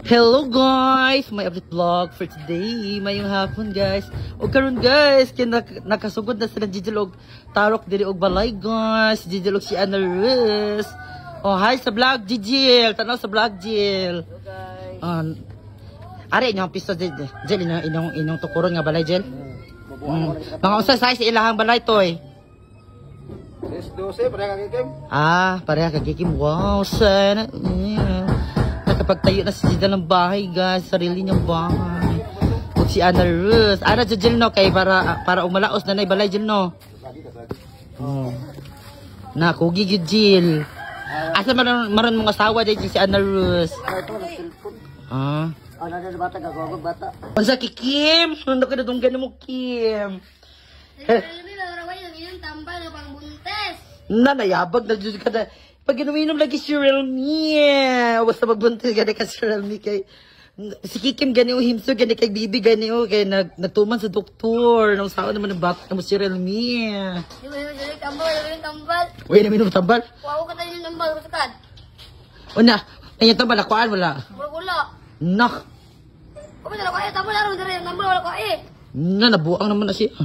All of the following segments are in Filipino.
Hello guys! May update vlog for today. Mayong hapon guys. O karon guys, kaya nakasugod na sila Jijilog. Tarok diri og balay guys. Jijilog si Ana Rus. Oh, hi sa vlog Jijil. Tanaw sa vlog Jil. Hello guys. Ari inyong pisto Jil. Jil inyong tukuron nga balay Jil. Mga usa size ilahang balay toy. 12, pareha kagikim. Pareha kagikim. Wow, sana. Nakapagtayo na si Jidal ng bahay guys, sarili niyang bahay. At si Ana Rus. Ana Jil no kay para umalaos na nay balay Jil no. Na kugi gyud Jil. Asa maron mga asawa dito si Ana Rus. Ana na bata gagawag bata. Unsa ki Kim? Ano ka na tunggan mo Kim? Nayabag na Diyos ka na. Pag inuminom lagi si Realme, basta magbuntis gani ka si Realme kay si Kikim gani o himso gani kay Bibi gani o kay nagtuman sa doktor nang sao naman ng bata mo si Realme. Uy, naminom tambal? Wow, ka tayo yung tambal, kasakad. Una, yung tambal, nakuhaan wala? Wala. Nak. Kung wala ko eh, tambal araw na rin, tambal wala ko eh. Nabuang naman na siya.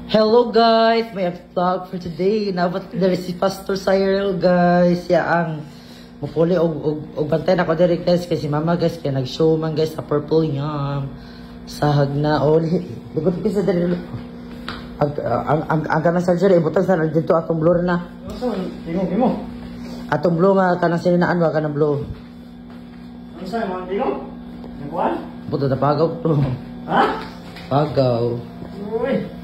Hello guys, may vlog for today. Nabat diri si Pastor Cyril guys. Ang mupuli og bantay na ko diri guys kasi mama guys kay nag-show man guys sa Purple Yum. Sahag na ligot ko sa diri. Ang kanang surgery ibutang sa dito atong blur na. Imo. Atong blue nga kanang sininaan wa kanang blue. Ano sa mga dilo? Nakuan? Buto na pagaw to. Ha? Pagaw. Uy.